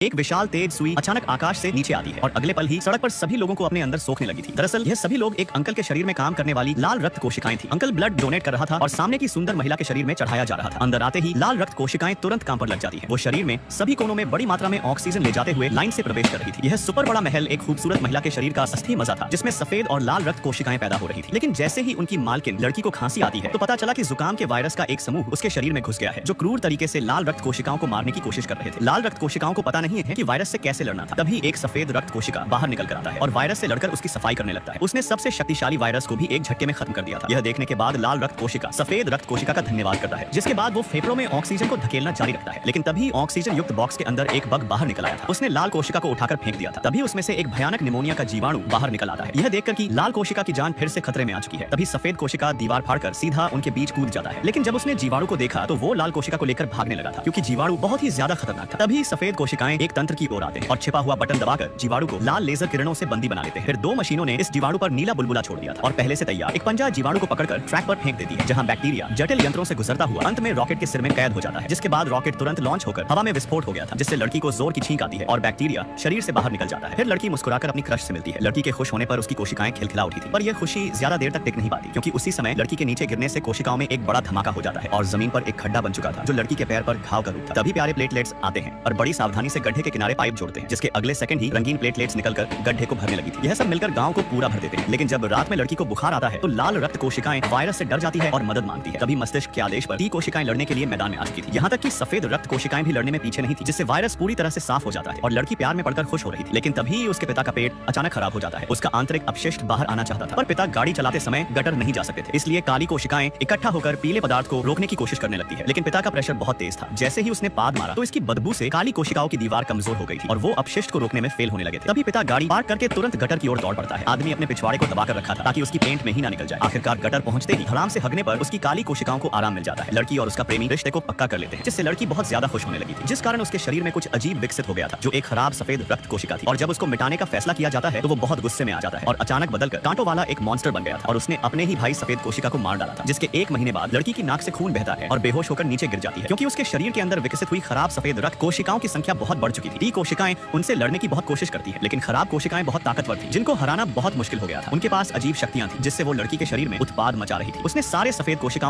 एक विशाल तेज सुई अचानक आकाश से नीचे आती है और अगले पल ही सड़क पर सभी लोगों को अपने अंदर सोखने लगी थी। दरअसल यह सभी लोग एक अंकल के शरीर में काम करने वाली लाल रक्त कोशिकाएं थी। अंकल ब्लड डोनेट कर रहा था और सामने की सुंदर महिला के शरीर में चढ़ाया जा रहा था। अंदर आते ही लाल रक्त कोशिकाएं तुरंत काम पर लग जाती है। वो शरीर में सभी कोनों में बड़ी मात्रा में ऑक्सीजन ले जाते हुए लाइन से प्रवेश कर रही थी। यह सुपर बड़ा महल एक खूबसूरत महिला के शरीर का अस्थि मजा था, जिसमें सफेद और लाल रक्त कोशिकाएं पैदा हो रही थी। लेकिन जैसे ही उनकी मालकिन लड़की को खांसी आती है तो पता चला कि जुकाम के वायरस का एक समूह उसके शरीर में घुस गया है, जो क्रूर तरीके से लाल रक्त कोशिकाओं को मारने की कोशिश कर रहे थे। लाल रक्त कोशिकाओं को पता नहीं है कि वायरस से कैसे लड़ना था। तभी एक सफेद रक्त कोशिका बाहर निकल कर आता है और वायरस से लड़कर उसकी सफाई करने लगता है। उसने सबसे शक्तिशाली वायरस को भी एक झटके में खत्म कर दिया था। यह देखने के बाद लाल रक्त कोशिका सफेद रक्त कोशिका का धन्यवाद करता है, जिसके बाद वो फेफड़ों में ऑक्सीजन को धकेलना जारी रखता है। लेकिन तभी ऑक्सीजन युक्त बॉक्स के अंदर एक बग बाहर निकल आया था। उसने लाल कोशिका को उठाकर फेंक दिया था। तभी उसमें से एक भयानक निमोनिया का जीवाणु बाहर निकल आता है। यह देखकर कि लाल कोशिका की जान फिर से खतरे में आ चुकी है, तभी सफेद कोशिका दीवार फाड़कर सीधा उनके बीच कूद जाता है। लेकिन जब उसने जीवाणु को देखा तो वो लाल कोशिका को लेकर भागने लगा था, क्योंकि जीवाणु बहुत ही ज्यादा खतरनाक था। तभी सफेद कोशिकाएं एक तंत्र की ओर आते हैं और छिपा हुआ बटन दबाकर जीवाणु को लाल लेजर किरणों से बंदी बना लेते हैं। फिर दो मशीनों ने इस जीवाणु पर नीला बुलबुला छोड़ दिया था और पहले से तैयार एक पंजा जीवाणु को पकड़कर ट्रैक पर फेंक देती है, जहां बैक्टीरिया जटिल यंत्रों से गुजरता हुआ अंत में रॉकेट के सिर में कैद हो जाता है। जिसके बाद रॉकेट तुरंत लॉन्च होकर हवा में विस्फोट हो गया था, जिससे लड़की को जोर की छींक आती है और बैक्टीरिया शरीर से बाहर निकल जाता है। फिर लड़की मुस्कुराकर अपनी क्रश से मिलती है। लड़की के खुश होने पर उसकी कोशिकाएं खिलखिला उठी थी, पर यह खुशी ज्यादा देर तक टिक नहीं पाती, क्योंकि उसी समय लड़की के नीचे गिरने से कोशिकाओं में एक बड़ा धमाका हो जाता है और जमीन पर एक खड्डा बन चुका था, जो लड़की के पैर पर घाव का रूप था। तभी प्यारे प्लेटलेट्स आते हैं और बड़ी सावधानी से गड्ढे के किनारे पाइप जोड़ते हैं, जिसके अगले सेकंड ही रंगीन प्लेटलेट्स निकलकर गड्ढे को भरने लगी थी। यह सब मिलकर गांव को पूरा भर देते हैं। लेकिन जब रात में लड़की को बुखार आता है तो लाल रक्त कोशिकाएं वायरस से डर जाती है और मदद मांगती है। तभी मस्तिष्क के आदेश पर टी कोशिकाएं लड़ने के लिए मैदान में आ चुकी थी। यहाँ तक कि सफेद रक्त कोशिकाएं भी लड़ने में पीछे नहीं थी, जिससे वायरस पूरी तरह से साफ हो जाता है और लड़की प्यार में पड़कर खुश हो रही थी। लेकिन तभी उसके पिता का पेट अचानक खराब हो जाता है। उसका आंतरिक अपशिष्ट बाहर आना चाहता था, पर पिता गाड़ी चलाते समय गटर नहीं जा सकते थे, इसलिए काली कोशिकाएं इकट्ठा होकर पीले पदार्थ को रोकने की कोशिश करने लगती है। लेकिन पिता का प्रेशर बहुत तेज था। जैसे ही उसने पाद मारा तो इसकी बदबू से काली कोशिकाओं की दीवार कमजोर हो गई थी और वो अपशिष्ट को रोकने में फेल होने लगे थे। तभी पिता गाड़ी पार्क करके तुरंत गटर की ओर दौड़ पड़ता है। आदमी अपने पिछवाड़े को दबाकर रखा था ताकि उसकी पेंट में ही ना निकल जाए। आखिरकार गटर पहुंचते ही धड़ाम से हगने पर उसकी काली कोशिकाओं को आराम मिल जाता है। लड़की और उसका प्रेमी रिश्ते को पक्का कर लेते हैं, जिससे लड़की बहुत ज्यादा खुश होने लगी थी, जिस कारण उसके शरीर में कुछ अजीब विकसित हो गया था, जो एक खराब सफेद रक्त कोशिका थी। और जब उसको मिटाने का फैसला किया जाता है तो वो बहुत गुस्से में आ जाता है और अचानक बदलकर कांटों वाला एक मॉन्स्टर बन गया था और उसने अपने ही भाई सफेद कोशिका को मार डाला था। जिसके एक महीने बाद लड़की की नाक से खून बहता है और बेहोश होकर नीचे गिर जाती है, क्योंकि उसके शरीर के अंदर विकसित हुई खराब सफेद रक्त कोशिकाओं की संख्या बहुत बढ़ चुकी थी। टी कोशिकाएं उनसे लड़ने की बहुत कोशिश करती है, लेकिन खराब कोशिकाएं बहुत ताकतवर थी, जिनको हराना बहुत मुश्किल हो गया था। उनके पास अजीब शक्तियां थी, जिससे वो लड़की के शरीर में उत्पाद मचा रही थी। उसने सारे सफेद कोशिकाओं